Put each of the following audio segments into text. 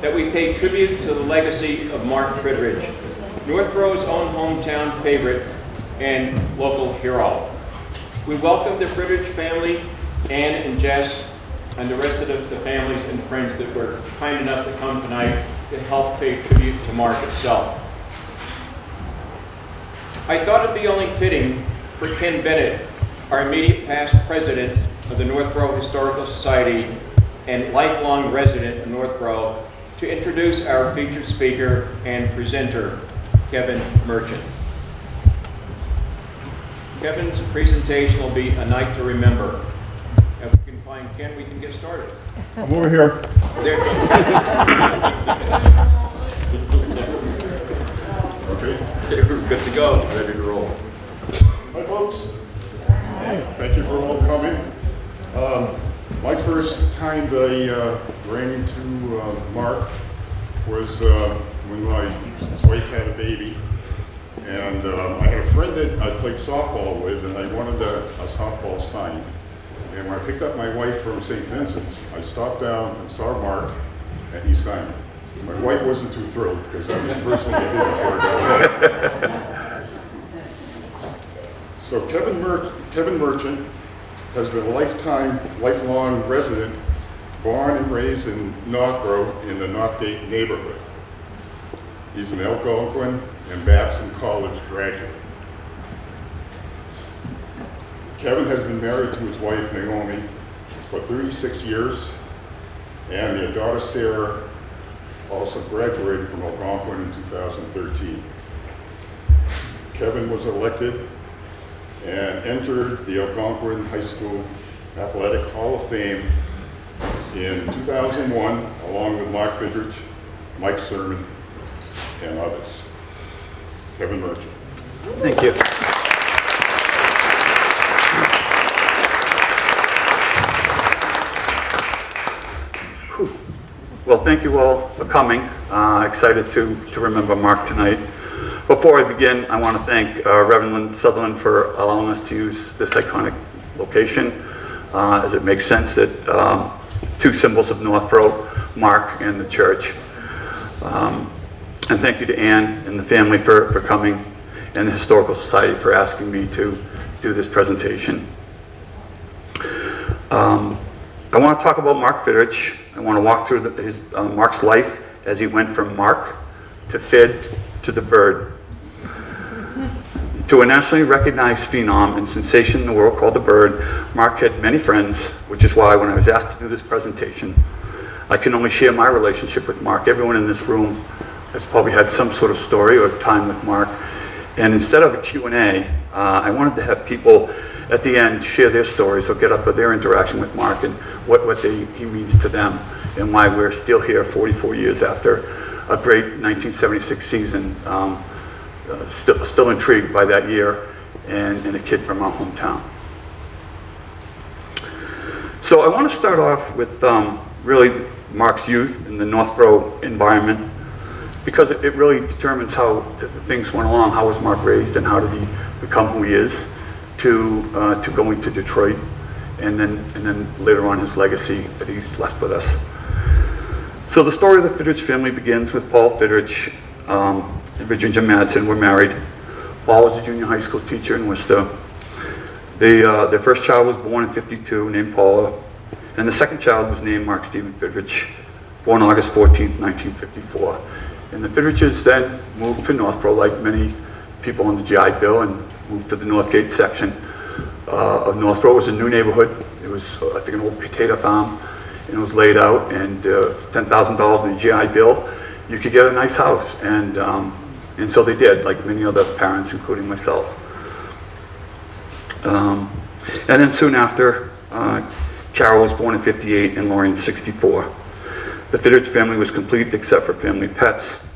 that we pay tribute to the legacy of Mark Fidrych, Northborough's own hometown favorite and local hero. We welcome the Fidrych family, Ann and Jess, and the rest of the families and friends that were kind enough to come tonight to help pay tribute to Mark itself. I thought it'd be only fitting for Ken Bennett, our immediate past president of the Northborough Historical Society and lifelong resident of Northborough, to introduce our featured speaker and presenter, Kevin Merchant. Kevin's presentation will be a night to remember. If we can find Ken, we can get started. I'm over here. There. Okay. We're good to go, ready to roll. Hi, folks. Thank you for all coming. My first time that I ran into Mark was when my wife had a baby. And I had a friend that I played softball with, and I wanted a softball signed. And when I picked up my wife from St. Vincent's, I stopped down and saw Mark, and he signed it. My wife wasn't too thrilled, because that was the first thing I did before I got home. So Kevin Merchant has been a lifelong resident, born and raised in Northborough in the Northgate neighborhood. He's an Algonquin and Babson College graduate. Kevin has been married to his wife, Naomi, for 36 years, and their daughter, Sarah, also graduated from Algonquin in 2013. Kevin was elected and entered the Algonquin High School Athletic Hall of Fame in 2001, along with Mark Fidrych, Mike Sermon, and others. Kevin Merchant. Thank you. Well, thank you all for coming. Excited to remember Mark tonight. Before I begin, I want to thank Reverend Sutherland for allowing us to use this iconic location, as it makes sense that two symbols of Northborough, Mark and the church. And thank you to Ann and the family for coming, and the Historical Society for asking me to do this presentation. I want to talk about Mark Fidrych. I want to walk through Mark's life as he went from Mark to Fid to the bird. To a nationally recognized phenom and sensation in the world called the Bird, Mark had many friends, which is why when I was asked to do this presentation, I can only share my relationship with Mark. Everyone in this room has probably had some sort of story or time with Mark. And instead of a Q&A, I wanted to have people at the end share their stories or get up with their interaction with Mark and what he means to them and why we're still here 44 years after a great 1976 season. Still intrigued by that year and a kid from our hometown. So I want to start off with really Mark's youth in the Northborough environment, because it really determines how things went along. How was Mark raised and how did he become who he is, to going to Detroit, and then later on his legacy that he's left with us. So the story of the Fidrych family begins with Paul Fidrych and Virginia Madsen were married. Paul was a junior high school teacher in Worcester. Their first child was born in '52, named Paula, and the second child was named Mark Stephen Fidrych, born August 14th, 1954. And the Fidriches then moved to Northborough, like many people on the GI Bill, and moved to the Northgate section of Northborough. It was a new neighborhood. It was, I think, an old potato farm, and it was laid out, and $10,000 in the GI Bill, you could get a nice house. And so they did, like many other parents, including myself. And then soon after, Carol was born in '58 and Laurie in '64. The Fidrych family was complete except for family pets.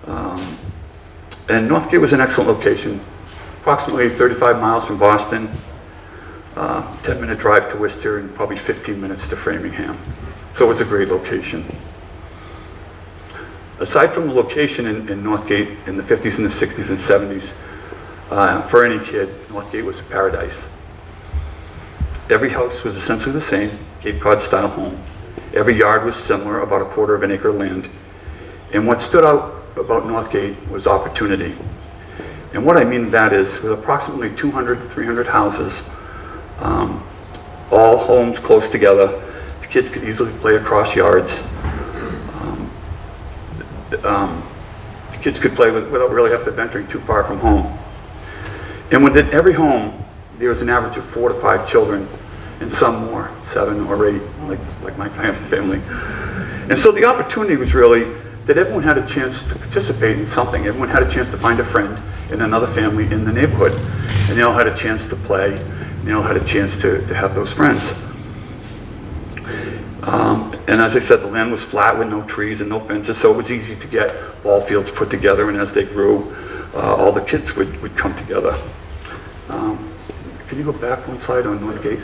And Northgate was an excellent location, approximately 35 miles from Boston, 10-minute drive to Worcester, and probably 15 minutes to Framingham. So it was a great location. Aside from the location in Northgate in the 50s and the 60s and 70s, for any kid, Northgate was a paradise. Every house was essentially the same, Cape Cod style home. Every yard was similar, about a quarter of an acre of land. And what stood out about Northgate was opportunity. And what I mean by that is, with approximately 200 to 300 houses, all homes close together, the kids could easily play across yards. The kids could play without really have to venturing too far from home. And within every home, there was an average of 4 to 5 children, and some more, 7 or 8, like my family. And so the opportunity was really that everyone had a chance to participate in something. Everyone had a chance to find a friend in another family in the neighborhood. And they all had a chance to play, and they all had a chance to have those friends. And as I said, the land was flat with no trees and no fences, so it was easy to get ball fields put together, and as they grew, all the kids would come together. Can you go back one slide on Northgate?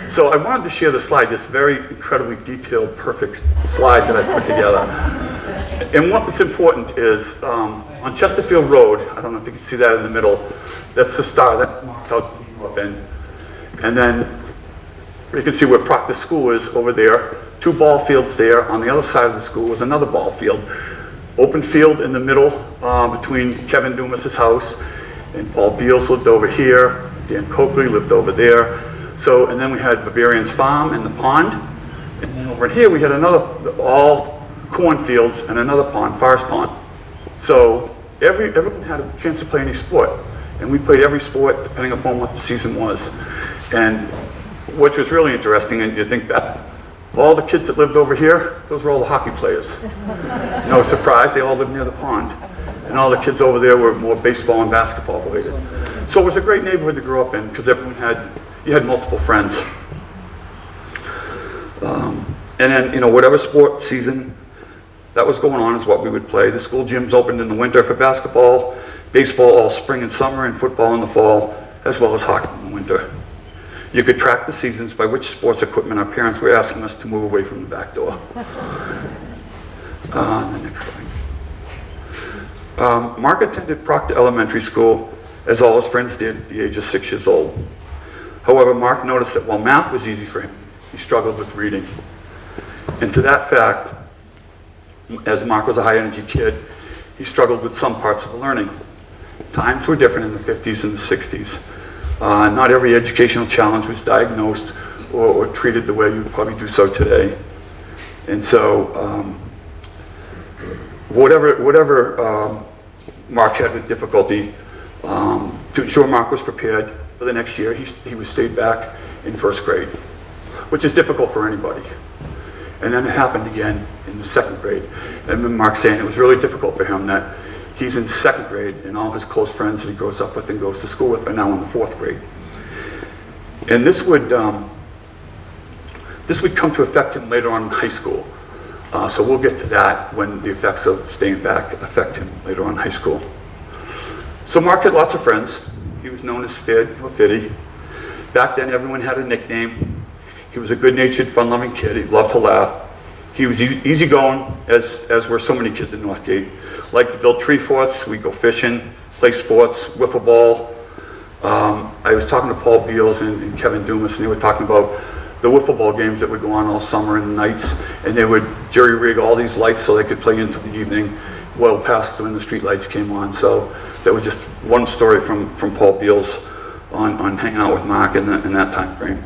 So I wanted to share the slide, this very incredibly detailed, perfect slide that I put together. And what's important is, on Chesterfield Road, I don't know if you can see that in the middle, that's the star, that marks out the you up in. And then you can see where Proctor School is over there, 2 ball fields there. On the other side of the school was another ball field. Open field in the middle between Kevin Dumas's house, and Paul Beals lived over here, Dan Coakley lived over there. So, and then we had Bavarian's Farm and the pond. And then over here we had another, all cornfields and another pond, Forest Pond. So everyone had a chance to play any sport. And we played every sport depending upon what the season was. And which was really interesting, and you think that all the kids that lived over here, those were all the hockey players. No surprise, they all lived near the pond. And all the kids over there were more baseball and basketball related. So it was a great neighborhood to grow up in because everyone you had multiple friends. And then, whatever sport season that was going on is what we would play. The school gyms opened in the winter for basketball, baseball all spring and summer, and football in the fall, as well as hockey in the winter. You could track the seasons by which sports equipment our parents were asking us to move away from the back door. The next slide. Mark attended Proctor Elementary School, as all his friends did, at the age of 6 years old. However, Mark noticed that while math was easy for him, he struggled with reading. And to that fact, as Mark was a high-energy kid, he struggled with some parts of the learning. Times were different in the 50s and the 60s. Not every educational challenge was diagnosed or treated the way you would probably do so today. And so, whatever Mark had with difficulty, to ensure Mark was prepared for the next year, he was stayed back in 1st grade, which is difficult for anybody. And then it happened again in the 2nd grade. And I remember Mark saying it was really difficult for him that he's in 2nd grade and all his close friends that he grows up with and goes to school with are now in the 4th grade. And this would come to affect him later on in high school. So we'll get to that when the effects of staying back affect him later on in high school. So Mark had lots of friends. He was known as Fid or Fiddy. Back then everyone had a nickname. He was a good-natured, fun-loving kid. He loved to laugh. He was easygoing, as were so many kids in Northgate. Liked to build tree forts. We'd go fishing, play sports, wiffle ball. I was talking to Paul Beals and Kevin Dumas, and they were talking about the wiffle ball games that would go on all summer and nights, and they would jury-rig all these lights so they could play into the evening, well past when the street lights came on. So that was just one story from Paul Beals on hanging out with Mark in that time frame.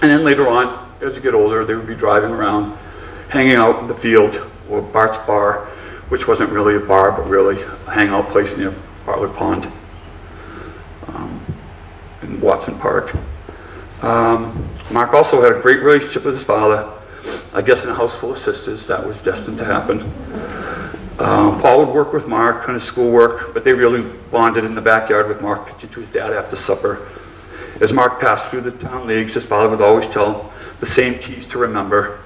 And then later on, as you get older, they would be driving around, hanging out in the field, or Bart's Bar, which wasn't really a bar, but really a hangout place near Bartlett Pond, in Watson Park. Mark also had a great relationship with his father. I guess in a house full of sisters, that was destined to happen. Paul would work with Mark on his schoolwork, but they really bonded in the backyard with Mark pitching to his dad after supper. As Mark passed through the town leagues, his father would always tell the same keys to remember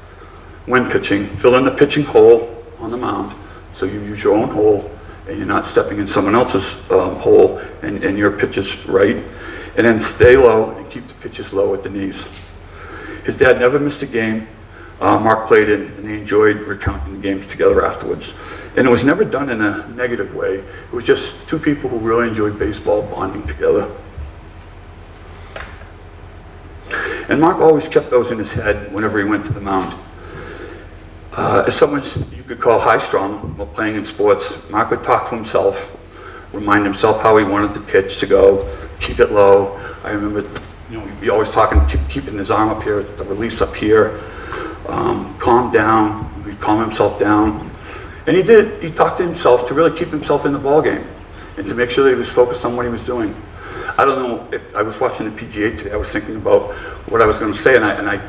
when pitching. Fill in the pitching hole on the mound, so you use your own hole, and you're not stepping in someone else's hole, and your pitch is right. And then stay low and keep the pitches low at the knees. His dad never missed a game. Mark played in, and they enjoyed recounting the games together afterwards. And it was never done in a negative way. It was just two people who really enjoyed baseball bonding together. And Mark always kept those in his head whenever he went to the mound. As someone you could call high-strung while playing in sports, Mark would talk to himself, remind himself how he wanted the pitch to go, keep it low. I remember, he'd be always talking, keeping his arm up here, the release up here, calm down, he'd calm himself down. And he talked to himself to really keep himself in the ball game and to make sure that he was focused on what he was doing. I don't know if I was watching the PGA today, I was thinking about what I was going to say, and I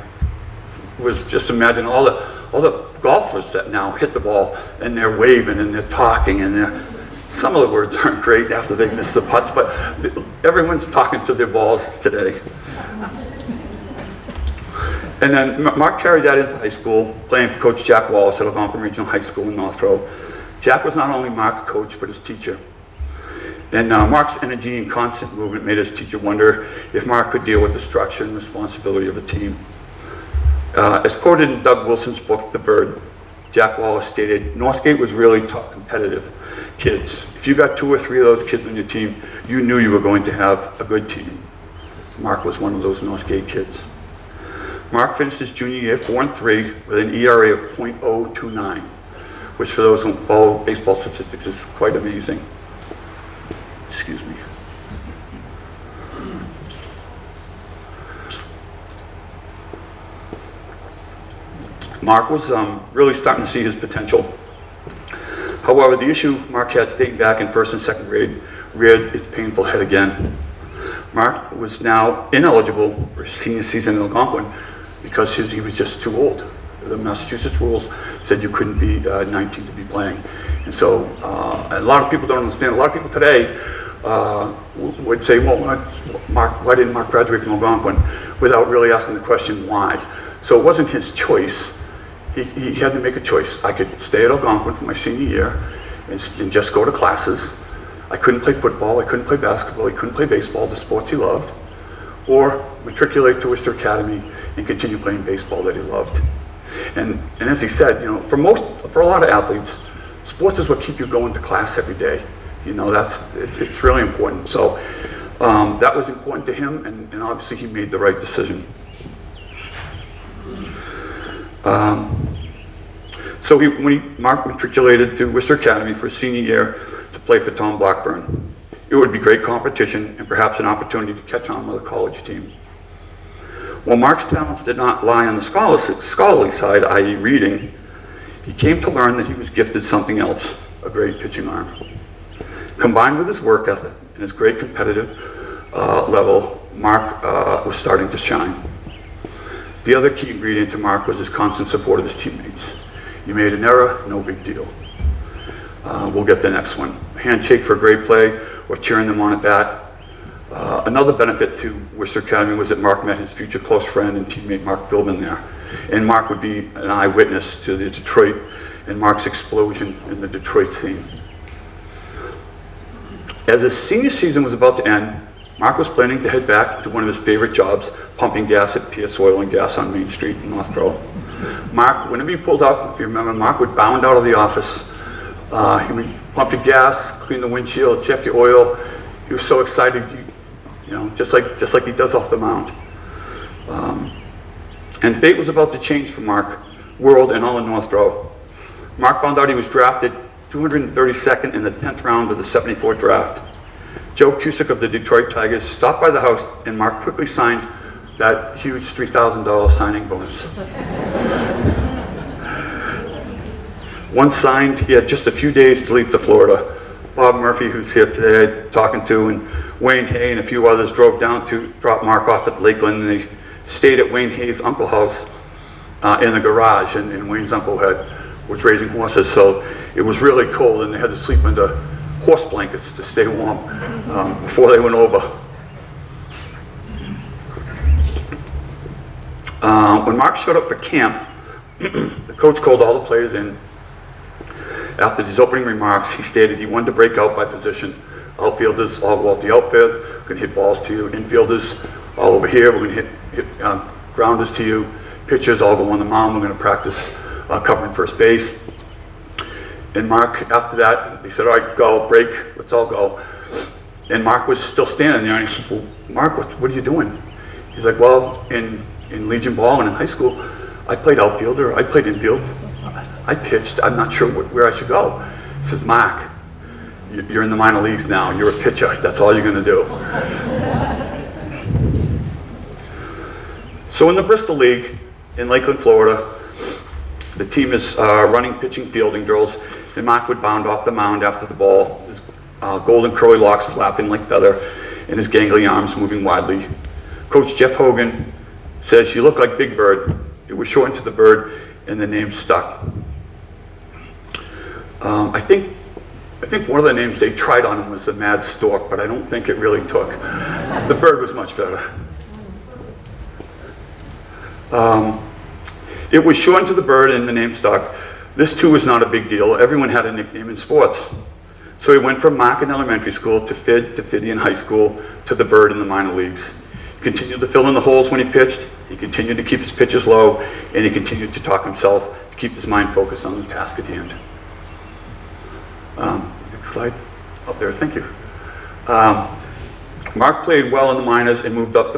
was just imagining all the golfers that now hit the ball and they're waving and they're talking and some of the words aren't great after they miss the putts, but everyone's talking to their balls today. And then Mark carried that into high school, playing for Coach Jack Wallace at Algonquin Regional High School in Northborough. Jack was not only Mark's coach, but his teacher. And Mark's energy and constant movement made his teacher wonder if Mark could deal with the structure and responsibility of a team. As quoted in Doug Wilson's book, The Bird, Jack Wallace stated, Northgate was really tough, competitive kids. If you got 2 or 3 of those kids on your team, you knew you were going to have a good team. Mark was one of those Northgate kids. Mark finished his junior year 4-3 with an ERA of .029, which for those who follow baseball statistics is quite amazing. Excuse me. Mark was really starting to see his potential. However, the issue Mark had dating back in 1st and 2nd grade reared its painful head again. Mark was now ineligible for his senior season in Algonquin because he was just too old. The Massachusetts rules said you couldn't be 19 to be playing. And so a lot of people don't understand. A lot of people today would say, well, why didn't Mark graduate from Algonquin, without really asking the question why. So it wasn't his choice. He had to make a choice. I could stay at Algonquin for my senior year and just go to classes. I couldn't play football, I couldn't play basketball, he couldn't play baseball, the sports he loved, or matriculate to Worcester Academy and continue playing baseball that he loved. And as he said, for a lot of athletes, sports is what keep you going to class every day. It's really important. So that was important to him, and obviously he made the right decision. So when Mark matriculated to Worcester Academy for his senior year to play for Tom Blackburn, it would be great competition and perhaps an opportunity to catch on with a college team. While Mark's talents did not lie on the scholarly side, i.e. reading, he came to learn that he was gifted something else, a great pitching arm. Combined with his work ethic and his great competitive level, Mark was starting to shine. The other key ingredient to Mark was his constant support of his teammates. You made an error, no big deal. We'll get the next one. A handshake for a great play or cheering them on at bat. Another benefit to Worcester Academy was that Mark met his future close friend and teammate Mark Philbin there. And Mark would be an eyewitness to the Detroit and Mark's explosion in the Detroit scene. As his senior season was about to end, Mark was planning to head back to one of his favorite jobs, pumping gas at PS Oil and Gas on Main Street in Northborough. Mark, whenever you pulled up, if you remember, Mark would bound out of the office. He would pump your gas, clean the windshield, check your oil. He was so excited, just like he does off the mound. And fate was about to change for Mark, world and all in Northborough. Mark found out he was drafted 232nd in the 10th round of the '74 draft. Joe Cusick of the Detroit Tigers stopped by the house, and Mark quickly signed that huge $3,000 signing bonus. Once signed, he had just a few days to leave to Florida. Bob Murphy, who's here today talking to, and Wayne Hay and a few others drove down to drop Mark off at Lakeland, and they stayed at Wayne Hay's uncle's house in the garage, and Wayne's uncle was raising horses, so it was really cold, and they had to sleep under horse blankets to stay warm before they went over. When Mark showed up for camp, the coach called all the players in. After his opening remarks, he stated he wanted to break out by position. Outfielders all go out the outfield, we're going to hit balls to you. Infielders all over here, we're going to hit grounders to you. Pitchers all go on the mound, we're going to practice covering first base. And Mark, after that, he said, all right, go, break, let's all go. And Mark was still standing there, and he said, well, Mark, what are you doing? He's like, well, in in Legion Ball and in high school, I played outfielder, I played infield, I pitched, I'm not sure where I should go. He says, Mark, you're in the minor leagues now, you're a pitcher, that's all you're gonna do. So in the Bristol League in Lakeland, Florida, the team is running pitching fielding drills, and Mark would bound off the mound after the ball, his golden curly locks flapping like feather, and his gangly arms moving widely. Coach Jeff Hogan says, "You look like Big Bird." It was shortened to the Bird, and the name stuck. I think one of the names they tried on him was the Mad Stork, but I don't think it really took. The Bird was much better. It was shortened to the Bird and the name stuck. This too was not a big deal. Everyone had a nickname in sports. So he went from Mark in elementary school to Fid to Fiddy in high school to the Bird in the minor leagues. He continued to fill in the holes when he pitched. He continued to keep his pitches low, and he continued to talk himself to keep his mind focused on the task at hand. Next slide. Up there, thank you. Mark played well in the minors and moved up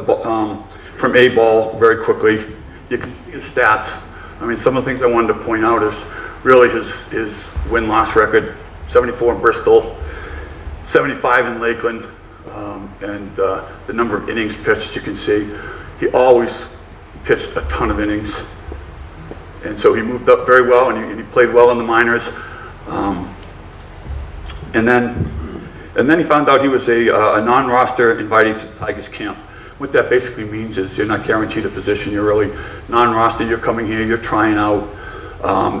from A ball very quickly. You can see his stats. I mean, some of the things I wanted to point out is really his win-loss record: 74 in Bristol, 75 in Lakeland, and the number of innings pitched, you can see. He always pitched a ton of innings. And so he moved up very well, and he played well in the minors. And then he found out he was a non-roster invitee to Tigers camp. What that basically means is you're not guaranteed a position. You're really non-roster. You're coming here. You're trying out.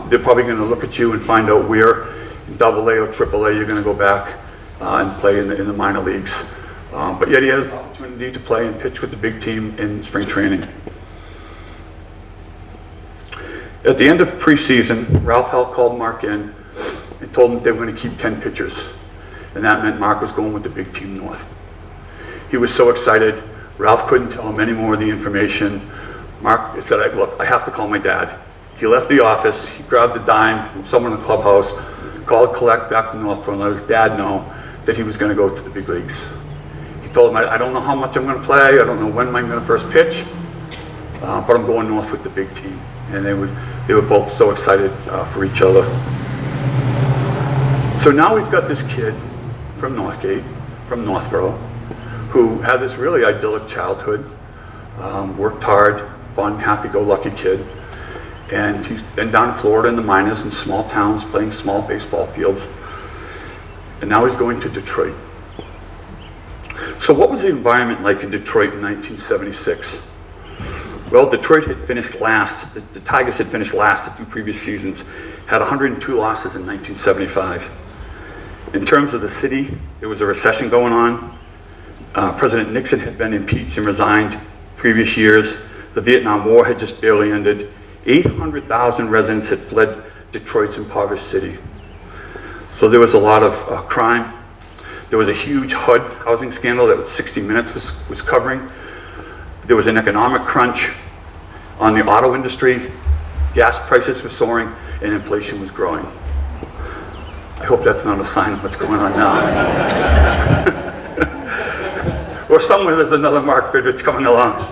They're probably going to look at you and find out where in AA or AAA you're going to go back and play in the minor leagues. But yet he has an opportunity to play and pitch with the big team in spring training. At the end of preseason, Ralph Hell called Mark in and told him they were going to keep 10 pitchers. And that meant Mark was going with the big team north. He was so excited. Ralph couldn't tell him any more of the information. Mark said, "Look, I have to call my dad." He left the office, he grabbed a dime from someone in the clubhouse, called collect back to Northborough and let his dad know that he was going to go to the big leagues. He told him, "I don't know how much I'm going to play, I don't know when I'm going to first pitch, but I'm going north with the big team." And they were both so excited for each other. So now we've got this kid from Northgate, from Northborough, who had this really idyllic childhood, worked hard, fun, happy-go-lucky kid. And he's been down in Florida in the minors in small towns playing small baseball fields. And now he's going to Detroit. So what was the environment like in Detroit in 1976? Well, Detroit had finished last. The Tigers had finished last the 2 previous seasons, had 102 losses in 1975. In terms of the city, there was a recession going on. President Nixon had been impeached and resigned previous years. The Vietnam War had just barely ended. 800,000 residents had fled Detroit's impoverished city. So there was a lot of crime. There was a huge HUD housing scandal that 60 Minutes was covering. There was an economic crunch on the auto industry. Gas prices were soaring and inflation was growing. I hope that's not a sign of what's going on now. Or somewhere there's another Mark Fidrych coming along.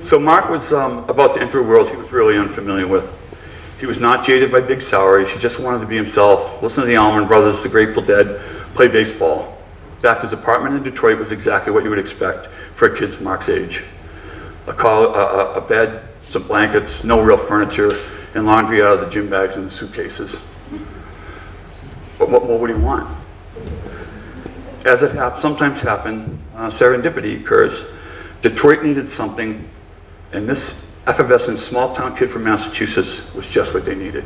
So Mark was about to enter a world he was really unfamiliar with. He was not jaded by big salaries. He just wanted to be himself, listen to the Allman Brothers, the Grateful Dead, play baseball. In fact, his apartment in Detroit was exactly what you would expect for a kid Mark's age. A bed, some blankets, no real furniture, and laundry out of the gym bags and the suitcases. But what more would he want? As it sometimes happens, serendipity occurs. Detroit needed something, and this effervescent small-town kid from Massachusetts was just what they needed.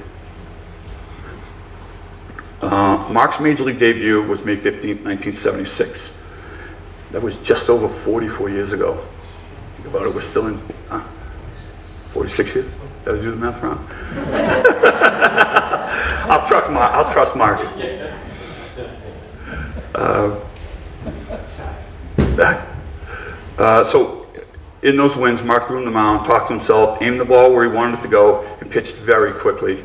Mark's major league debut was May 15th, 1976. That was just over 44 years ago. Think about it, we're still in 46 years? Did I do the math wrong? I'll trust Mark. So in those wins, Mark grew on the mound, talked to himself, aimed the ball where he wanted it to go, and pitched very quickly.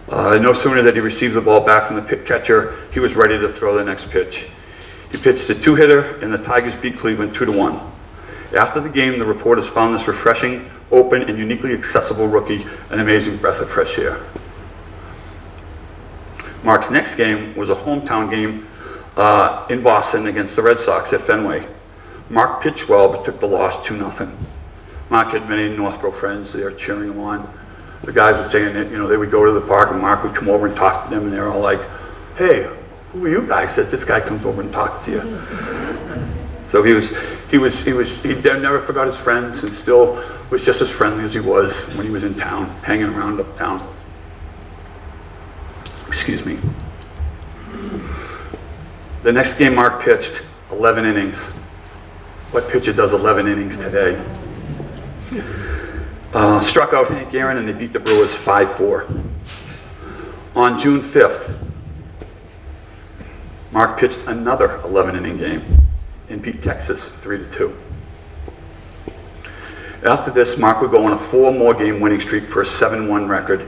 No sooner did he received the ball back from the catcher, he was ready to throw the next pitch. He pitched a 2-hitter, and the Tigers beat Cleveland 2-1. After the game, the reporters found this refreshing, open, and uniquely accessible rookie an amazing breath of fresh air. Mark's next game was a hometown game in Boston against the Red Sox at Fenway. Mark pitched well, but took the loss 2-0. Mark had many Northborough friends there cheering him on. The guys were saying that, they would go to the park and Mark would come over and talk to them, and they were all like, "Hey, who are you guys that this guy comes over and talks to you?" So he never forgot his friends, and still was just as friendly as he was when he was in town, hanging around uptown. Excuse me. The next game Mark pitched, 11 innings. What pitcher does 11 innings today? Struck out Hank Aaron, and they beat the Brewers 5-4. On June 5th, Mark pitched another 11-inning game and beat Texas 3-2. After this, Mark would go on a 4-more-game winning streak for a 7-1 record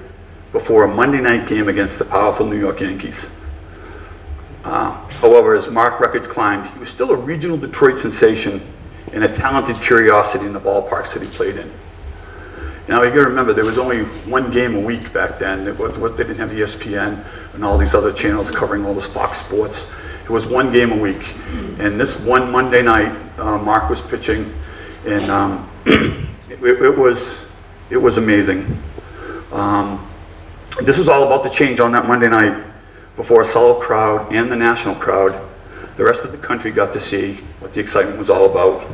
before a Monday night game against the powerful New York Yankees. However, as Mark records climbed, he was still a regional Detroit sensation and a talented curiosity in the ballparks that he played in. Now, you got to remember, there was only one game a week back then. They didn't have ESPN and all these other channels covering all this Fox Sports. It was one game a week. And this one Monday night, Mark was pitching, and it was amazing. This was all about to change on that Monday night. Before a solid crowd and the national crowd, the rest of the country got to see what the excitement was all about.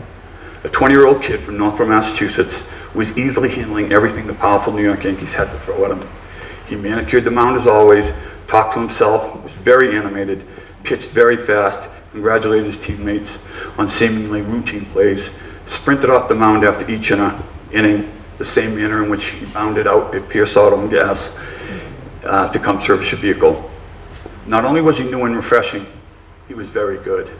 A 20-year-old kid from Northborough, Massachusetts, was easily handling everything the powerful New York Yankees had to throw at him. He manicured the mound as always, talked to himself, was very animated, pitched very fast, congratulated his teammates on seemingly routine plays, sprinted off the mound after each inning, the same manner in which he bounded out at Pierce Auto and Gas to come service a vehicle. Not only was he new and refreshing, he was very good.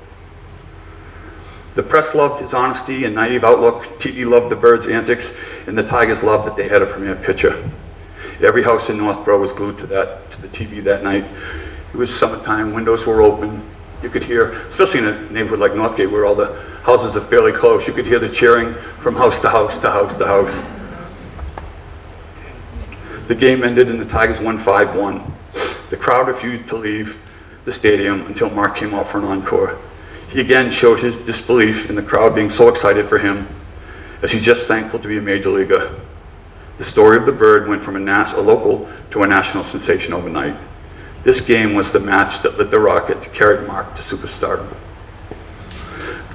The press loved his honesty and naive outlook, TV loved the Birds' antics, and the Tigers loved that they had a premier pitcher. Every house in Northborough was glued to the TV that night. It was summertime, windows were open. You could hear, especially in a neighborhood like Northgate where all the houses are fairly close, you could hear the cheering from house to house to house to house. The game ended and the Tigers won 5-1. The crowd refused to leave the stadium until Mark came out for an encore. He again showed his disbelief in the crowd being so excited for him, as he's just thankful to be a major leaguer. The story of the Bird went from a local to a national sensation overnight. This game was the match that lit the rocket to carry Mark to superstardom.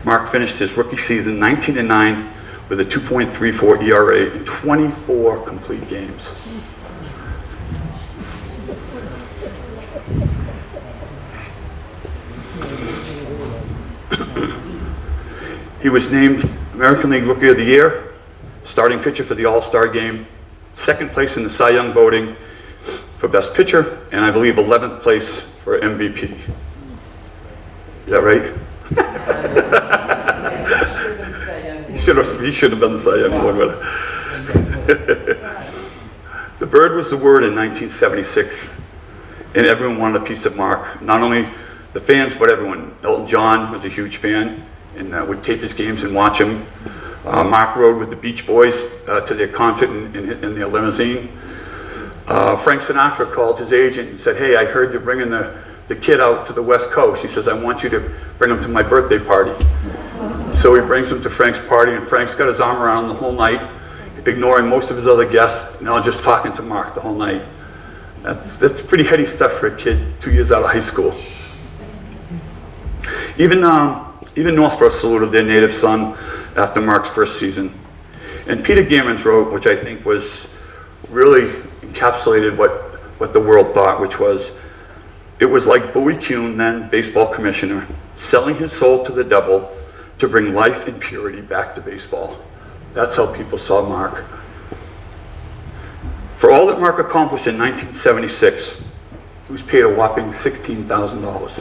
Mark finished his rookie season 19-9 with a 2.34 ERA in 24 complete games. He was named American League Rookie of the Year, starting pitcher for the All-Star game, second place in the Cy Young voting for Best Pitcher, and I believe 11th place for MVP. Is that right? He should have been the Cy Young Award. The Bird was the word in 1976, and everyone wanted a piece of Mark. Not only the fans, but everyone. Elton John was a huge fan and would tape his games and watch him. Mark rode with the Beach Boys to their concert in their limousine. Frank Sinatra called his agent and said, "Hey, I heard you're bringing the kid out to the West Coast." He says, "I want you to bring him to my birthday party." So he brings him to Frank's party, and Frank's got his arm around him the whole night, ignoring most of his other guests, and just talking to Mark the whole night. That's pretty heady stuff for a kid 2 years out of high school. Even Northborough saluted their native son after Mark's first season. And Peter Gammons wrote, which I think was really encapsulated what the world thought, which was, "It was like Bowie Kuhn, then baseball commissioner, selling his soul to the devil to bring life and purity back to baseball." That's how people saw Mark. For all that Mark accomplished in 1976, he was paid a whopping $16,000.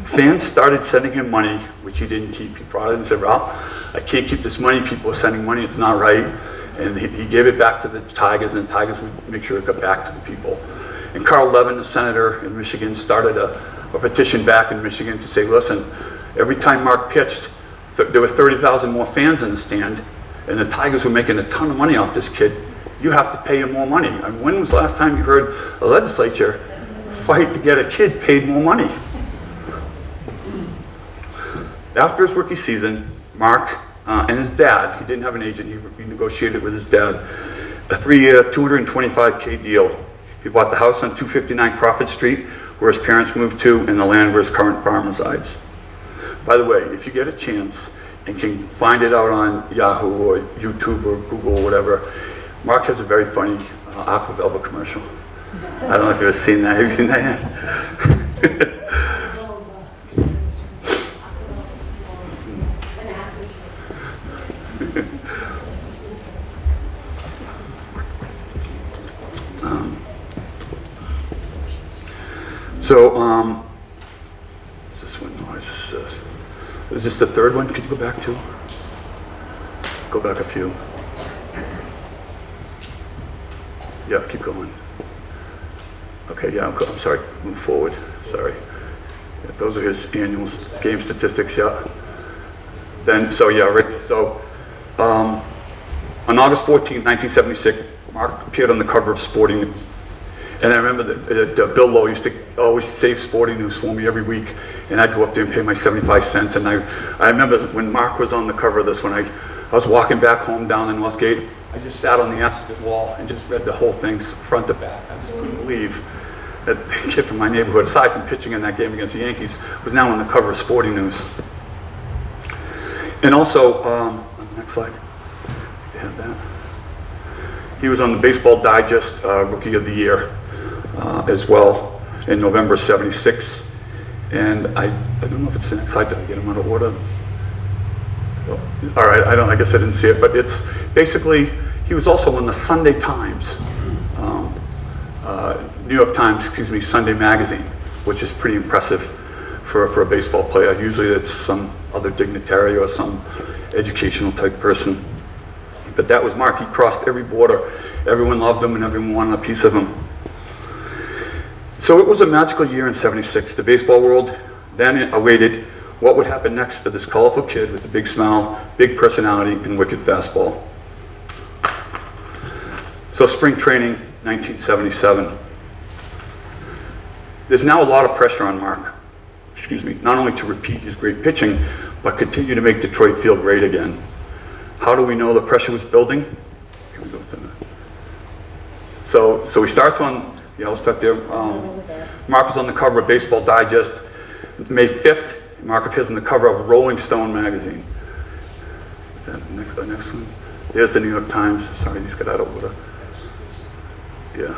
Fans started sending him money, which he didn't keep. He brought it and said, "Well, I can't keep this money. People are sending money. It's not right." And he gave it back to the Tigers, and the Tigers would make sure it got back to the people. And Carl Levin, the senator in Michigan, started a petition back in Michigan to say, "Listen, Every time Mark pitched, there were 30,000 more fans in the stand, and the Tigers were making a ton of money off this kid. You have to pay him more money. I mean, when was the last time you heard a legislature fight to get a kid paid more money? After his rookie season, Mark and his dad, he didn't have an agent, he negotiated with his dad, a 3-year, $225K deal. He bought the house on 259 Crawford Street, where his parents moved to, and the land where his current farm resides. By the way, if you get a chance and can find it out on Yahoo or YouTube or Google or whatever, Mark has a very funny Aqua Velva commercial. I don't know if you've ever seen that. Have you seen that yet? Is this one? No, is this the third one? Could you go back to? Go back a few. Yeah, keep going. Okay, yeah, I'm sorry, move forward, sorry. Yeah, those are his annual game statistics, yeah. Then, so yeah, right, so on August 14, 1976, Mark appeared on the cover of Sporting News. And I remember that Bill Lowe used to always save Sporting News for me every week, and I'd go up there and pay my 75 cents. And I remember when Mark was on the cover of this, when I was walking back home down the Northgate, I just sat on the opposite wall and just read the whole thing front to back. I just couldn't believe that the kid from my neighborhood, aside from pitching in that game against the Yankees, was now on the cover of Sporting News. And also, on the next slide, you have that. He was on the Baseball Digest Rookie of the Year as well in November '76. And I don't know if it's the next slide. Did I get him out of order? Well, all right, I guess I didn't see it, but it's basically, he was also on the Sunday Times, New York Times, excuse me, Sunday Magazine, which is pretty impressive for a baseball player. Usually it's some other dignitary or some educational type person. But that was Mark. He crossed every border. Everyone loved him and everyone wanted a piece of him. So it was a magical year in '76. The baseball world then awaited what would happen next to this colorful kid with a big smile, big personality, and wicked fastball. So spring training, 1977. There's now a lot of pressure on Mark, not only to repeat his great pitching, but continue to make Detroit feel great again. How do we know the pressure was building? Here we go. So he starts on, we'll start there. Mark was on the cover of Baseball Digest. May 5th, Mark appears on the cover of Rolling Stone magazine. The next one. There's the New York Times. Sorry, these got out of order. Yeah.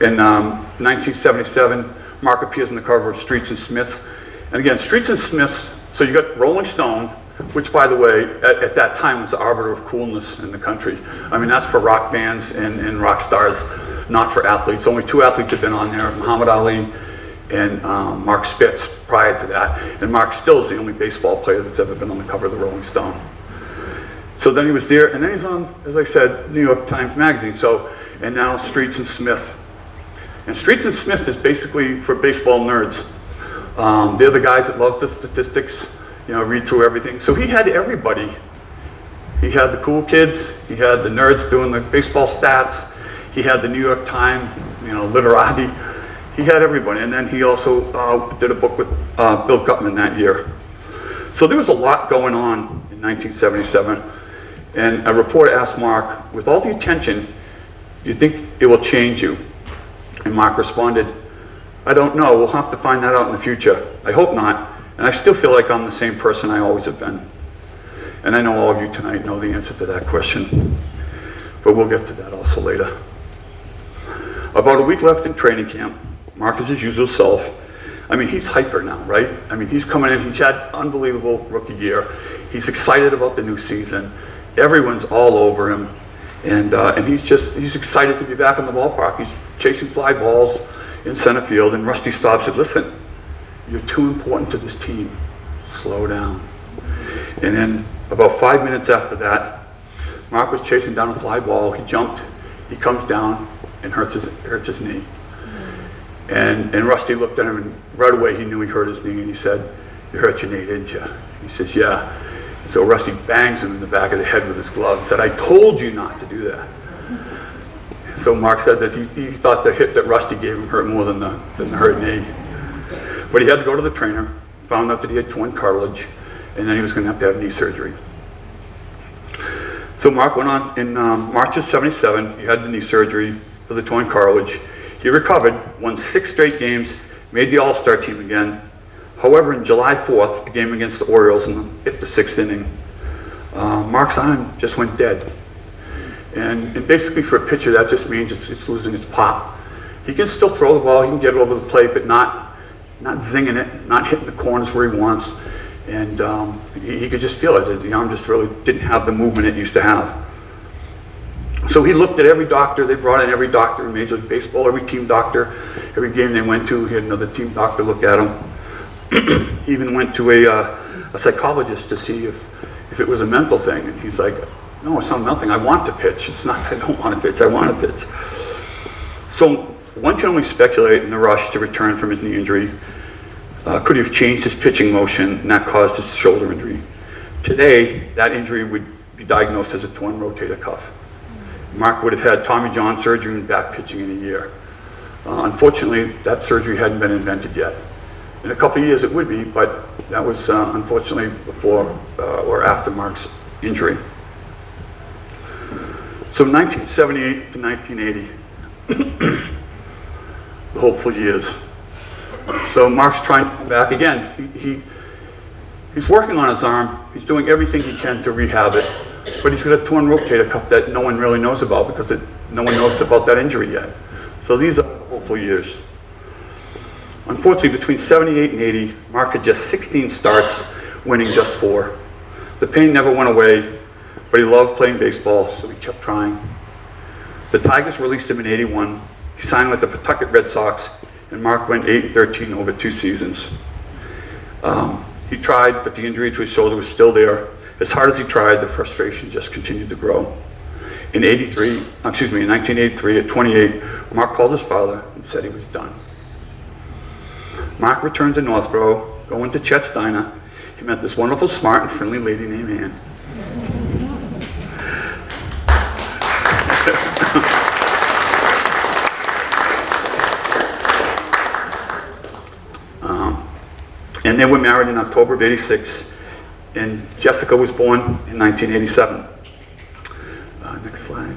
In 1977, Mark appears on the cover of Streets and Smiths. And again, Streets and Smiths, so you got Rolling Stone, which, by the way, at that time was the arbiter of coolness in the country. I mean, that's for rock bands and rock stars, not for athletes. Only 2 athletes have been on there, Muhammad Ali and Mark Spitz prior to that. And Mark still is the only baseball player that's ever been on the cover of the Rolling Stone. So then he was there, and then he's on, as I said, New York Times Magazine. And now Streets and Smith. And Streets and Smith is basically for baseball nerds. They're the guys that love the statistics, read through everything. So he had everybody. He had the cool kids, he had the nerds doing the baseball stats, he had the New York Times, literati. He had everybody. And then he also did a book with Bill Gutman that year. So there was a lot going on in 1977. And a reporter asked Mark, with all the attention, do you think it will change you? And Mark responded, I don't know, we'll have to find that out in the future. I hope not, and I still feel like I'm the same person I always have been. And I know all of you tonight know the answer to that question, but we'll get to that also later. About a week left in training camp, Mark is his usual self. I mean, he's hyper now, right? I mean, he's coming in, he's had unbelievable rookie year. He's excited about the new season. Everyone's all over him. And he's excited to be back in the ballpark. He's chasing fly balls in center field, and Rusty Staub said, listen, you're too important to this team. Slow down. And then about 5 minutes after that, Mark was chasing down a fly ball. He jumped, he comes down and hurts his knee. And Rusty looked at him, and right away he knew he hurt his knee, and he said, "You hurt your knee, didn't you?" He says, "Yeah." And so Rusty bangs him in the back of the head with his glove and said, "I told you not to do that." So Mark said that he thought the hit that Rusty gave him hurt more than the hurt knee. But he had to go to the trainer, found out that he had torn cartilage, and then he was going to have knee surgery. So Mark went on in March of '77. He had the knee surgery for the torn cartilage. He recovered, won 6 straight games, made the All-Star team again. However, in July 4th, a game against the Orioles in the 5th or 6th inning, Mark's arm just went dead. And basically for a pitcher, that just means it's losing its pop. He can still throw the ball, he can get it over the plate, but not zinging it, not hitting the corners where he wants. And he could just feel it. The arm just really didn't have the movement it used to have. So he looked at every doctor. They brought in every doctor in Major League Baseball, every team doctor. Every game they went to, he had another team doctor look at him. He even went to a psychologist to see if it was a mental thing. And he's like, "No, it's not a mental thing. I want to pitch. It's not that I don't want to pitch. I want to pitch." So one can only speculate in the rush to return from his knee injury. Could he have changed his pitching motion and that caused his shoulder injury? Today, that injury would be diagnosed as a torn rotator cuff. Mark would have had Tommy John surgery and back pitching in a year. Unfortunately, that surgery hadn't been invented yet. In a couple of years it would be, but that was unfortunately before or after Mark's injury. So 1978 to 1980, the hopeful years. So Mark's trying to come back again. He's working on his arm. He's doing everything he can to rehab it, but he's got a torn rotator cuff that no one really knows about because no one knows about that injury yet. So these are hopeful years. Unfortunately, between 78 and 80, Mark had just 16 starts, winning just 4. The pain never went away, but he loved playing baseball, so he kept trying. The Tigers released him in '81. He signed with the Pawtucket Red Sox, and Mark went 8-13 over 2 seasons. He tried, but the injury to his shoulder was still there. As hard as he tried, the frustration just continued to grow. In 1983, at 28, Mark called his father and said he was done. Mark returned to Northborough, going to Chet's Diner. He met this wonderful, smart, and friendly lady named Ann. And they were married in October of '86, and Jessica was born in 1987. Next slide.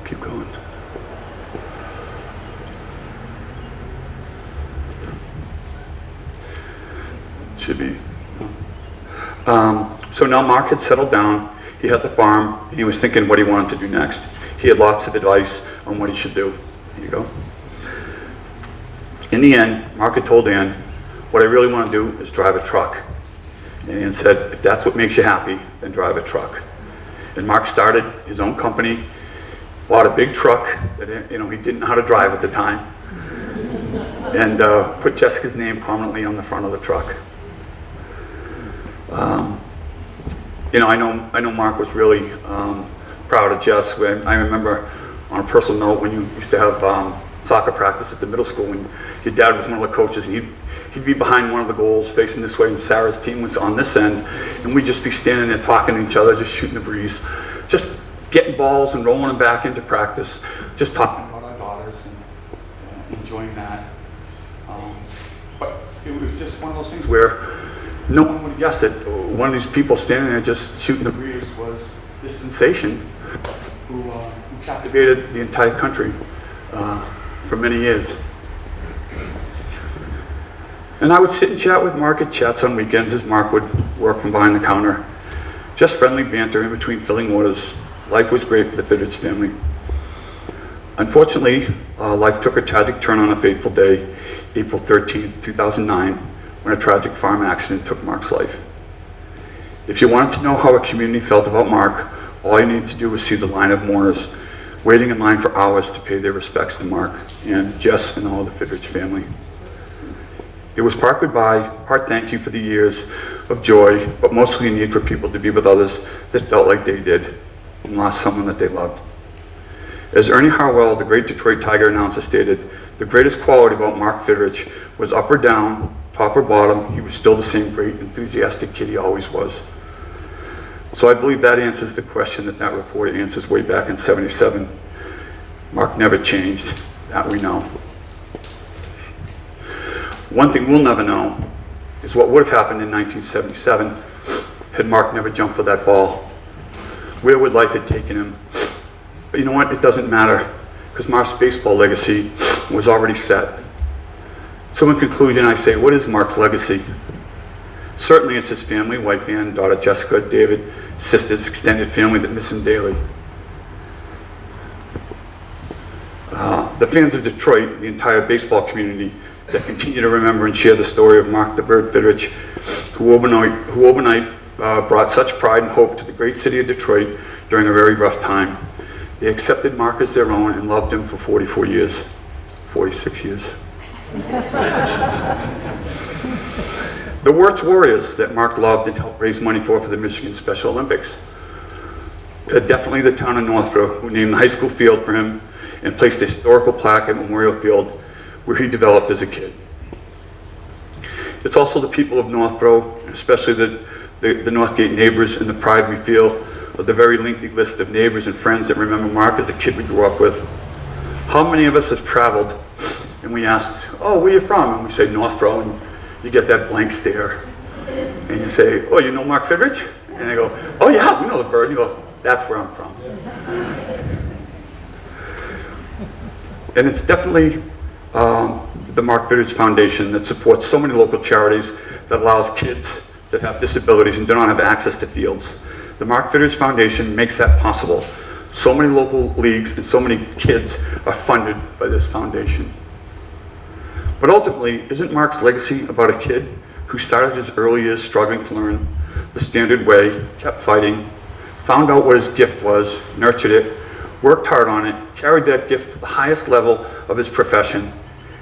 Keep going. Should be. So now Mark had settled down. He had the farm, and he was thinking what he wanted to do next. He had lots of advice on what he should do. Here you go. In the end, Mark had told Ann, "What I really want to do is drive a truck." And Ann said, "If that's what makes you happy, then drive a truck." And Mark started his own company, bought a big truck that he didn't know how to drive at the time, and put Jessica's name prominently on the front of the truck. I know Mark was really proud of Jess. I remember on a personal note when you used to have soccer practice at the middle school, and your dad was one of the coaches, and he'd be behind one of the goals facing this way, and Sarah's team was on this end, and we'd just be standing there talking to each other, just shooting the breeze, just getting balls and rolling them back into practice, just talking about our daughters and enjoying that. But it was just one of those things where no one would have guessed it. One of these people standing there just shooting the breeze was this sensation who captivated the entire country for many years. And I would sit and chat with Mark at Chet's on weekends as Mark would work from behind the counter. Just friendly banter in between filling orders. Life was great for the Fidrych family. Unfortunately, life took a tragic turn on a fateful day, April 13, 2009, when a tragic farm accident took Mark's life. If you wanted to know how a community felt about Mark, all you needed to do was see the line of mourners waiting in line for hours to pay their respects to Mark and Jess and all the Fidrych family. It was part goodbye, part thank you for the years of joy, but mostly a need for people to be with others that felt like they did. and lost someone that they loved. As Ernie Harwell, the great Detroit Tiger announcer, stated, the greatest quality about Mark Fidrych was up or down, top or bottom, he was still the same great, enthusiastic kid he always was. So I believe that answers the question that report answers way back in '77. Mark never changed, that we know. One thing we'll never know is what would have happened in 1977 had Mark never jumped for that ball. Where would life have taken him? But you know what? It doesn't matter, because Mark's baseball legacy was already set. So in conclusion, I say, what is Mark's legacy? Certainly it's his family, wife Ann, daughter Jessica, David, sisters, extended family that miss him daily. The fans of Detroit, the entire baseball community that continue to remember and share the story of Mark the Bird Fidrych, who overnight brought such pride and hope to the great city of Detroit during a very rough time. They accepted Mark as their own and loved him for 44 years, 46 years. The Wirtz Warriors that Mark loved and helped raise money for the Michigan Special Olympics. Definitely the town of Northborough, who named the high school field for him and placed a historical plaque at Memorial Field where he developed as a kid. It's also the people of Northborough, especially the Northgate neighbors, and the pride we feel of the very lengthy list of neighbors and friends that remember Mark as a kid we grew up with. How many of us have traveled and we asked, oh, where are you from? And we say Northborough, and you get that blank stare. And you say, oh, you know Mark Fidrych? And they go, oh yeah, we know the bird. And you go, that's where I'm from. And it's definitely the Mark Fidrych Foundation that supports so many local charities that allows kids that have disabilities and do not have access to fields. The Mark Fidrych Foundation makes that possible. So many local leagues and so many kids are funded by this foundation. But ultimately, isn't Mark's legacy about a kid who started his early years struggling to learn the standard way, kept fighting, found out what his gift was, nurtured it, worked hard on it, carried that gift to the highest level of his profession,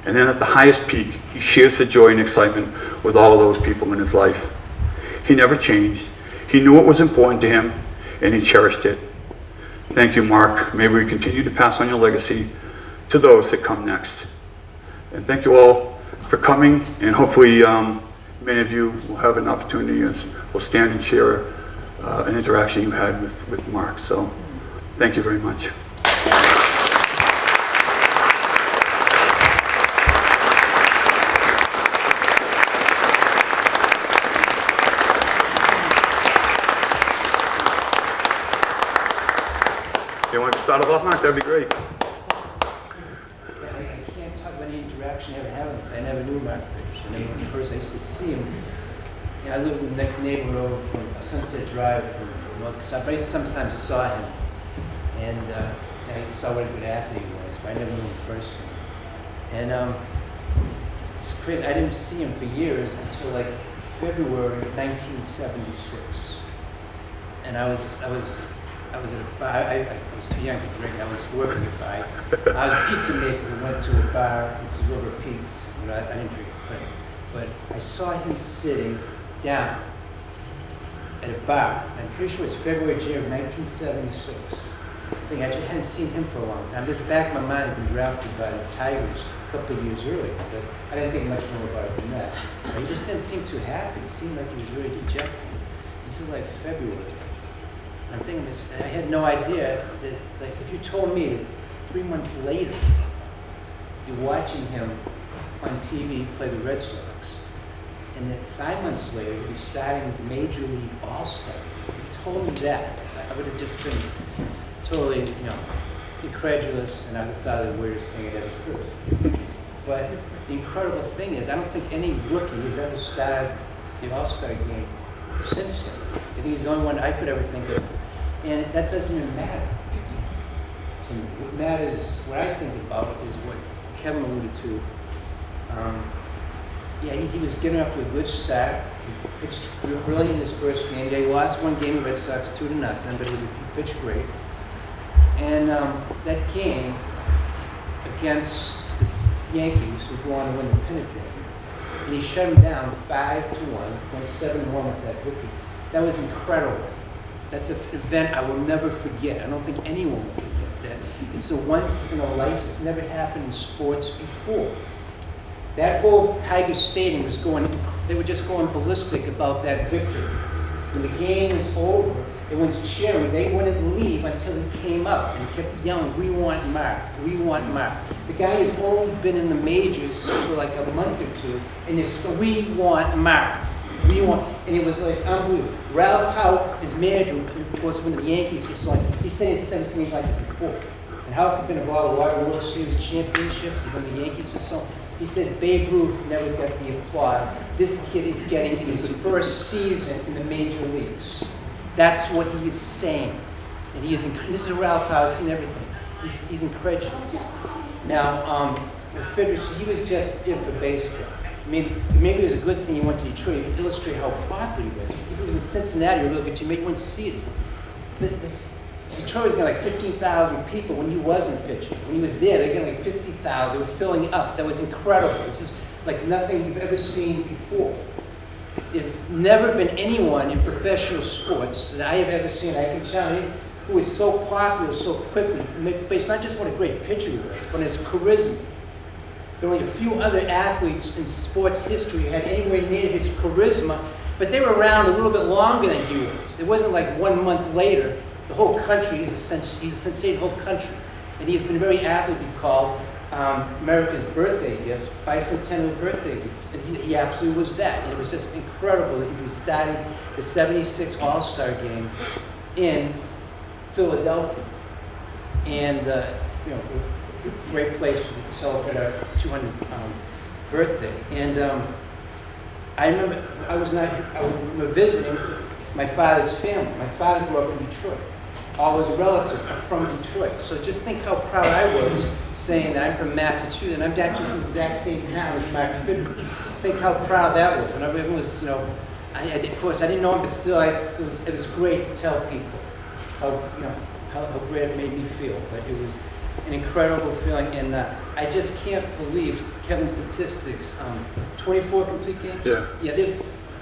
and then at the highest peak, he shares the joy and excitement with all of those people in his life. He never changed. He knew what was important to him, and he cherished it. Thank you, Mark. May we continue to pass on your legacy to those that come next. And thank you all for coming, and hopefully many of you will have an opportunity as we'll stand and share an interaction you had with Mark. So thank you very much. You want to start us off, Mark? That'd be great. I can't talk about any interaction I ever had with him because I never knew Mark Fidrych. I never knew him in person. I used to see him. You know, I lived in the next neighborhood from Sunset Drive from North Castle, but I sometimes saw him. And I saw what a good athlete he was, but I never knew him in person. And it's crazy. I didn't see him for years until like February of 1976. And I was at a bar. I was too young to drink. I was working at a bar. I was a pizza maker who went to a bar to deliver pizzas. You know, I didn't drink, but I saw him sitting down at a bar. I'm pretty sure it's February, January of 1976. I think I just hadn't seen him for a long time. This back of my mind had been drafted by the Tigers a couple of years earlier, but I didn't think much more about it than that. But he just didn't seem too happy. He seemed like he was really dejected. This is like February. I'm thinking this, I had no idea that, like, if you told me that 3 months later, you're watching him on TV play the Red Sox, and that 5 months later, he'd be starting Major League All-Star. If you told me that, I would have just been totally, you know, incredulous, and I would have thought of the weirdest thing I'd ever heard. But the incredible thing is, I don't think any rookie has ever started the All-Star game since then. I think he's the only one I could ever think of. And that doesn't even matter to me. What matters, what I think about is what Kevin alluded to. He was getting up to a good start. He pitched brilliant in his first game. They lost one game, the Red Sox 2-0, but he pitched great. And that game against the Yankees, who go on to win the pennant game, and he shut him down 5-1, went 7-1 with that victory. That was incredible. That's an event I will never forget. I don't think anyone will forget that. It's a once in a life. It's never happened in sports before. That whole Tiger Stadium was they were just going ballistic about that victory. When the game was over, everyone's cheering. They wouldn't leave until he came up and kept yelling, "We want Mark, we want Mark." The guy has only been in the majors for like a month or two, and it's, "We want Mark, we want," and it was like unbelievable. Ralph Houk, his manager, who was one of the Yankees, he said he's never seen anything like it before. And Houk had been involved with a lot of World Series championships, even the Yankees were so. He said Babe Ruth never got the applause this kid is getting in his first season in the major leagues. That's what he is saying. And he is, this is Ralph Houk, he's seen everything. He's incredulous. Now, Fidrych, he was just in for baseball. I mean, maybe it was a good thing he went to Detroit to illustrate how popular he was. If it was in Cincinnati or a little bit too, maybe you wouldn't see it. But Detroit was getting like 15,000 people when he wasn't pitching. When he was there, they were getting like 50,000. They were filling up. That was incredible. It's just like nothing you've ever seen before. There's never been anyone in professional sports that I have ever seen, I can tell you, who is so popular so quickly, based not just what a great pitcher he was, but his charisma. There were only a few other athletes in sports history who had anywhere near his charisma, but they were around a little bit longer than he was. It wasn't like 1 month later. The whole country is he's a sensation, the whole country. And he has been very aptly called America's birthday gift, bicentennial birthday gift. And he absolutely was that. And it was just incredible that he was starting the '76 All-Star game in Philadelphia. And, great place to celebrate our 200th birthday. And I remember I was visiting my father's family. My father grew up in Detroit. All his relatives are from Detroit. So just think how proud I was saying that I'm from Massachusetts and I'm actually from the exact same town as Mark Fidrych. Think how proud that was. And it was, of course I didn't know him, but still it was great to tell people how great it made me feel. But it was an incredible feeling, and I just can't believe Kevin's statistics. 24 complete games? Yeah. Yeah,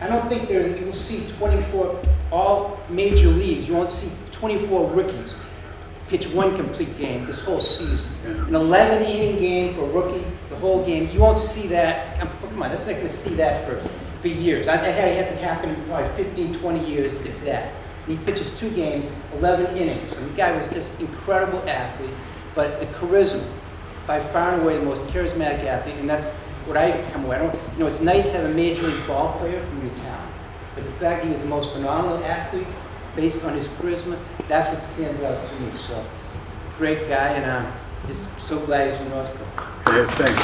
I don't think you will see 24, all major leagues, you won't see 24 rookies pitch 1 complete game this whole season. Yeah. An 11 inning game for a rookie, the whole game, you won't see that. Come on, that's not going to see that for years. It hasn't happened in probably 15, 20 years, if that. And he pitches 2 games, 11 innings. And the guy was just an incredible athlete, but the charisma, by far and away the most charismatic athlete, and that's what I come away. It's nice to have a major league ball player from your town, but the fact he was the most phenomenal athlete, based on his charisma, that's what stands out to me. So, great guy, and I'm just so glad he's from Northborough. Yeah, thanks.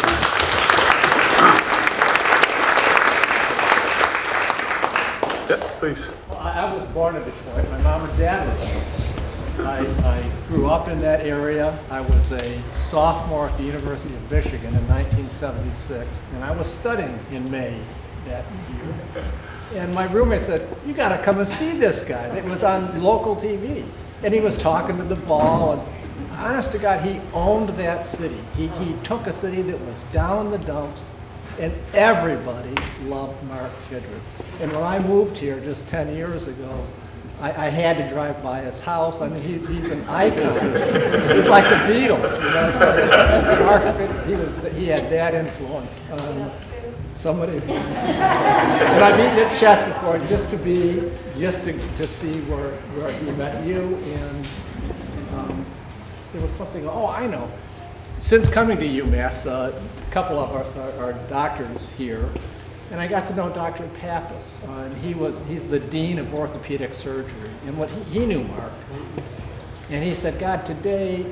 Yeah, please. Well, I was born in Detroit. My mom and dad were there. I grew up in that area. I was a sophomore at the University of Michigan in 1976, and I was studying in May that year. And my roommate said, "You got to come and see this guy." It was on local TV, and he was talking to the ball. And honest to God, he owned that city. He took a city that was down in the dumps, and everybody loved Mark Fidrych. And when I moved here just 10 years ago, I had to drive by his house. I mean, he's an icon. He's like the Beatles, So Mark Fidrych, he had that influence on somebody. And I've eaten at Chess before just to see where he met you, and there was something. Oh, I know. Since coming to UMass, a couple of us are doctors here. And I got to know Dr. Pappas, and he's the dean of orthopedic surgery. And he knew Mark, and he said, "God, today,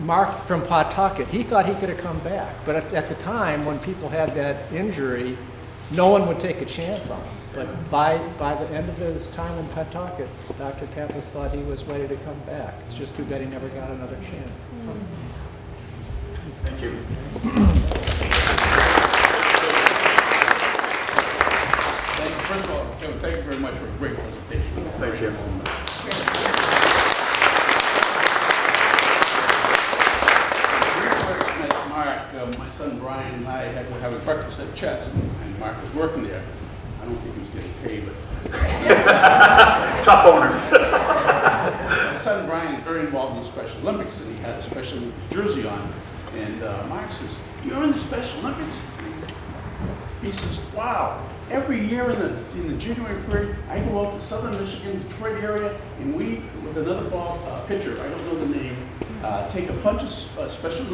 Mark from Pawtucket, he thought he could have come back, but at the time when people had that injury, no one would take a chance on him. But by the end of his time in Pawtucket, Dr. Pappas thought he was ready to come back. It's just too bad he never got another chance." Thank you. First of all, Kevin, thank you very much for a great presentation. Thank you. When I first met Mark, my son Brian and I were having breakfast at Chet's, and Mark was working there. I don't think he was getting paid, but Tough owners. jersey on. And Mark says, "You're in the Special Olympics?" He says, "Wow, every year in the January period, I go out to southern Michigan, Detroit area, and we, with another pitcher, I don't know the name, take a bunch of Special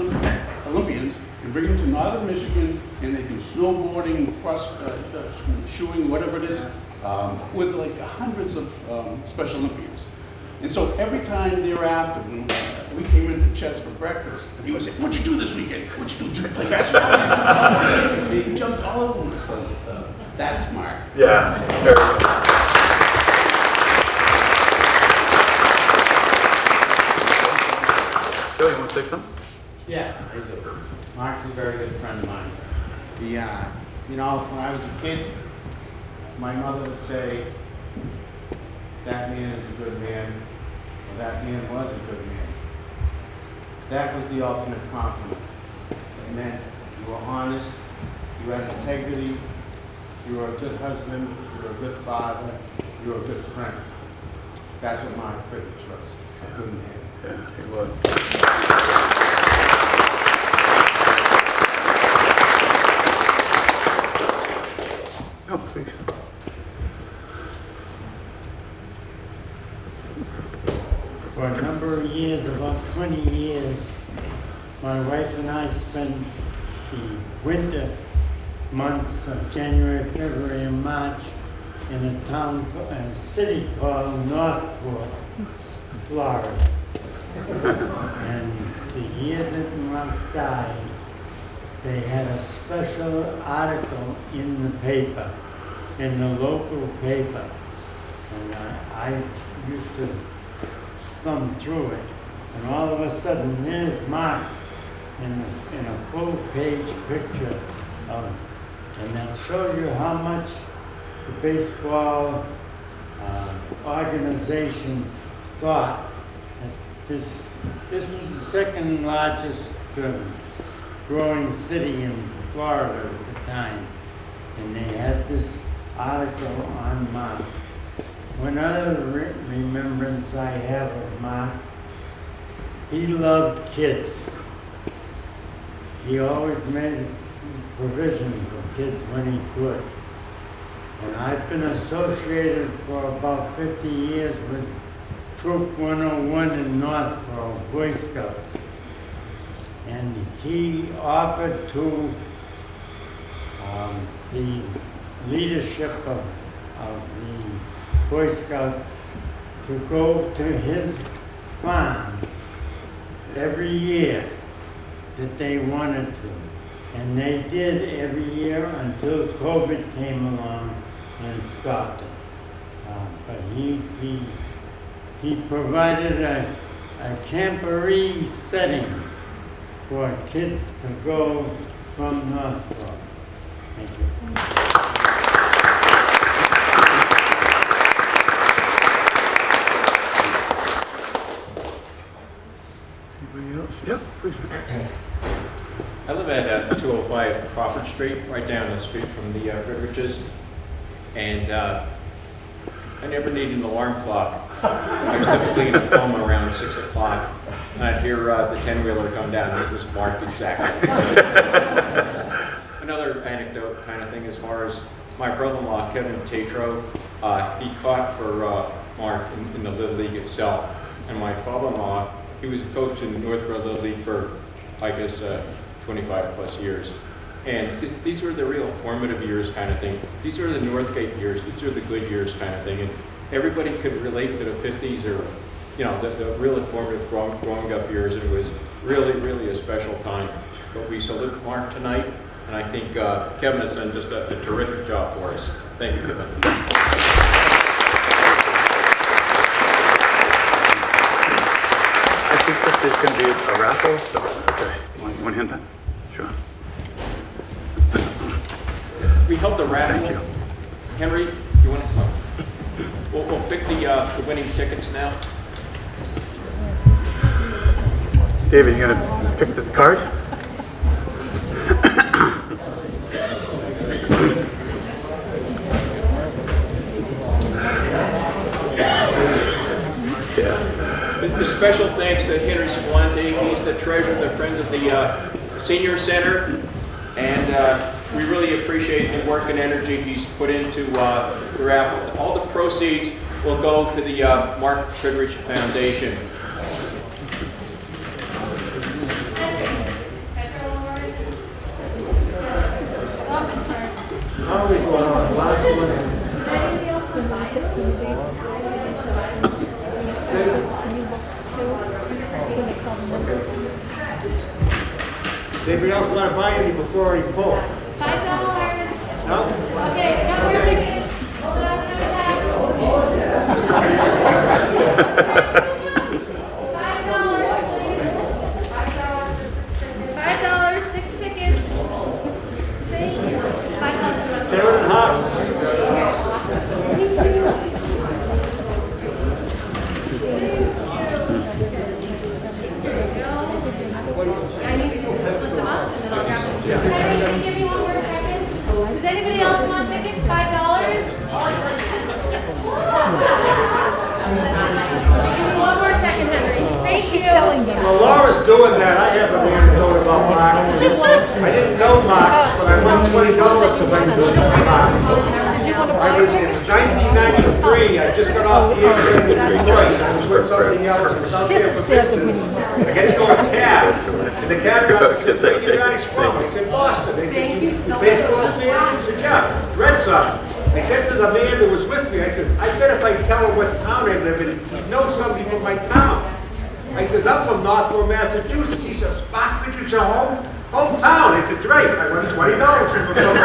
Olympians and bring them to northern Michigan, and they do snowboarding, shoeing, whatever it is, with like hundreds of Special Olympians." And so every time thereafter, when we came into Chet's for breakfast, he would say, "What'd you do this weekend? What'd you do? Did you play basketball?" He jumped all over us. So that's Mark. Yeah, very good. Joe, you want to say something? Yeah, I do. Mark's a very good friend of mine. You know, when I was a kid, my mother would say, "That man is a good man," or "That man was a good man." That was the ultimate compliment. It meant you were honest, you had integrity, you were a good husband, you were a good father, you were a good friend. That's what Mark Fidrych was, a good man. Yeah, he was. Oh, please. For a number of years, about 20 years, my wife and I spent the winter months of January, February, and March in a city called Northborough, Florida. And the year that Mark died, they had a special article in the paper, in the local paper. And I used to thumb through it. And all of a sudden, there's Mark in a full-page picture of, and that shows you how much the baseball organization thought that this was the second largest growing city in Florida at the time, and they had this article on Mark. One other remembrance I have of Mark, he loved kids. He always made provision for kids when he could. And I've been associated for about 50 years with Troop 101 in Northborough, Boy Scouts. And he offered to the leadership of the Boy Scouts to go to his farm every year that they wanted to. And they did every year until COVID came along and stopped it. But he provided a camporee setting for kids to go from Northborough. Thank you. Anybody else? Yeah, please. I live at 205 Crawford Street, right down the street from the Fidriches, and I never needed an alarm clock. I was typically in a coma around 6 o'clock, and I'd hear the 10-wheeler come down, and it was marked exactly. Another anecdote kind of thing as far as my brother-in-law, Kevin Tatro, he caught for Mark in the Little League itself, and my father-in-law, he was a coach in the Northborough Little League for, I guess, 25 plus years. And these were the real formative years kind of thing. These were the Northgate years. These were the good years kind of thing. And everybody could relate to the 50s or, you know, the really formative growing up years. And it was really, really a special time. But we salute Mark tonight. And I think Kevin has done just a terrific job for us. Thank you, Kevin. I think that there's going to be a raffle. So, okay, you want to hand that? Sure. We held the raffle. Thank you. Henry, you want to come? We'll pick the winning tickets now. David, you going to pick the card? The special thanks to Henry Splante. He's the treasurer of the Friends of the Senior Center. And we really appreciate the work and energy he's put into the raffle. All the proceeds will go to the Mark Fidrych Foundation. Anybody else want to buy any before he pulls? $5. No? Okay, no more tickets. Hold it up another $5, 6 tickets. Thank you. $5. Tear it hot. I need to put them up and then I'll grab them. Henry, can you give me one more second? Does anybody else want tickets? $5? Give me one more second, Henry. Thank you. While Laura's doing that, I have an anecdote about Mark. I didn't know Mark, but I won $20 because I knew Mark. I was in 1993. I just got off the airplane in Detroit. I was with somebody else. I was out there for business. I get to go in a cab. And the cab driver said, "Where are you guys from?" I said, "Boston." They said, "You baseball fan?" I said, "Yeah, Red Sox." I said to the man that was with me, I said, "I bet if I tell him what town I live in, he'd know somebody from my town." I says, "I'm from Northborough, Massachusetts." He says, "Mark Fidrych, your hometown?" I said, "Great." I won $20 from him.